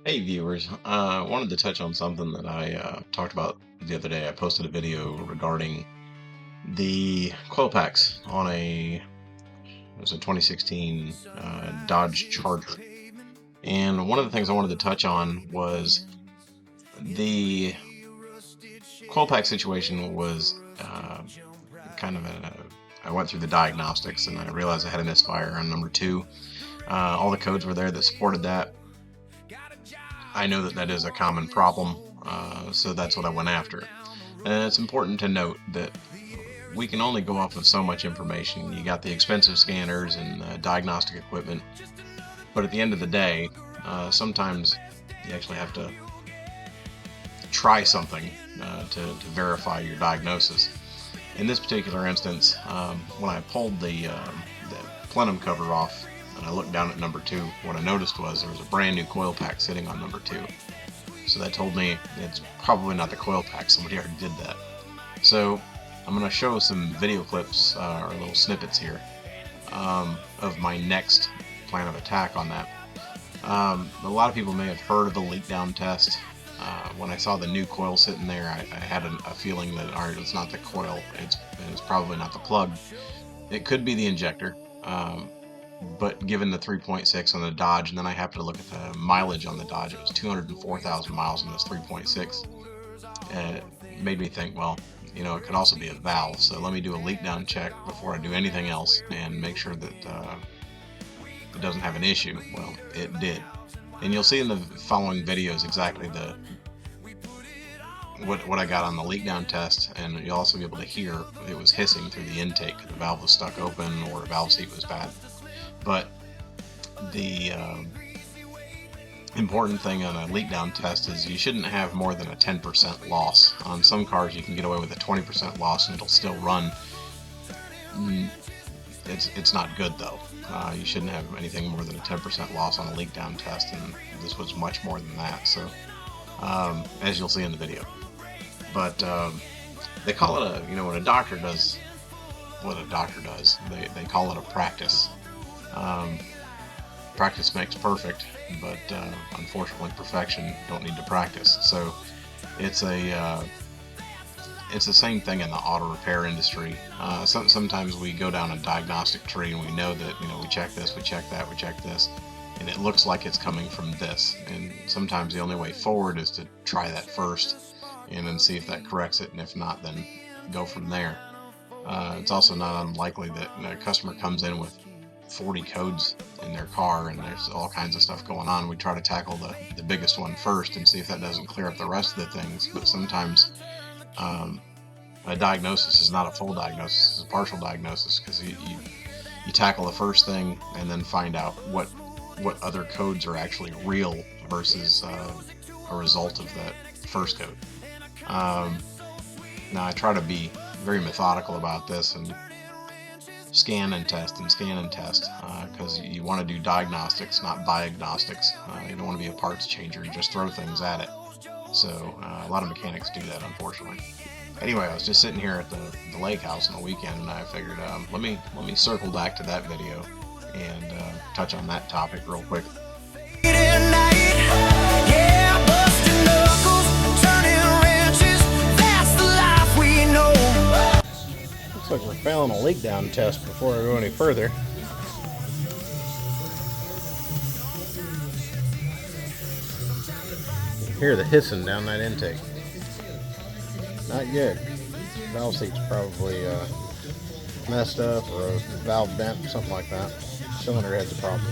Hey viewers, wanted to touch on something that I talked about the other day. I posted a video regarding the coil packs on it was a 2016 Dodge Charger. And one of the things I wanted to touch on was the coil pack situation was kind of I went through the diagnostics and I realized I had a misfire on number two. All the codes were there that supported that. I know that that is a common problem, so that's what I went after. And it's important to note that we can only go off of so much information. You got the expensive scanners and diagnostic equipment, but at the end of the day, sometimes you actually have to try something to verify your diagnosis. In this particular instance, when I pulled the plenum cover off and I looked down at number two, what I noticed was there was a brand new coil pack sitting on number two. So that told me it's probably not the coil pack, somebody already did that. So I'm going to show some video clips or little snippets here of my next plan of attack on that. A lot of people may have heard of the leak down test. When I saw the new coil sitting there, I had a feeling that, all right, it's not the coil, it's probably not the plug. It could be the injector, but given the 3.6 on the Dodge, and then I happened to look at the mileage on the Dodge, it was 204,000 miles on this 3.6. It made me think, well, you know, it could also be a valve, so let me do a leak down check before I do anything else and make sure that it doesn't have an issue. Well, it did. And you'll see in the following videos exactly what I got on the leak down test, and you'll also be able to hear it was hissing through the intake. The valve was stuck open or the valve seat was bad. But the important thing on a leak down test is you shouldn't have more than a 10% loss. On some cars you can get away with a 20% loss and it'll still run. It's not good though. You shouldn't have anything more than a 10% loss on a leak down test, and this was much more than that, so as you'll see in the video. But they call it a, you know, when a doctor does what a doctor does, they call it a practice. Practice makes perfect, but unfortunately perfection don't need to practice. So it's the same thing in the auto repair industry. Sometimes we go down a diagnostic tree and we know that, you know, we check this, we check that, we check this, and it looks like it's coming from this. And sometimes the only way forward is to try that first and then see if that corrects it, and if not, then go from there. It's also not unlikely that a customer comes in with 40 codes in their car and there's all kinds of stuff going on. We try to tackle the biggest one first and see if that doesn't clear up the rest of the things. But sometimes a diagnosis is not a full diagnosis, it's a partial diagnosis, because you tackle the first thing and then find out what other codes are actually real versus a result of that first code. Now I try to be very methodical about this and scan and test because you want to do diagnostics, not diagnostics. You don't want to be a parts changer and just throw things at it. So a lot of mechanics do that, unfortunately. Anyway, I was just sitting here at the lake house on the weekend, and I figured let me circle back to that video and touch on that topic real quick. Looks like we're failing a leak down test before I go any further. You can hear the hissing down that intake. Not good. Valve seat's probably messed up, or a valve bent, something like that. Cylinder head's a problem.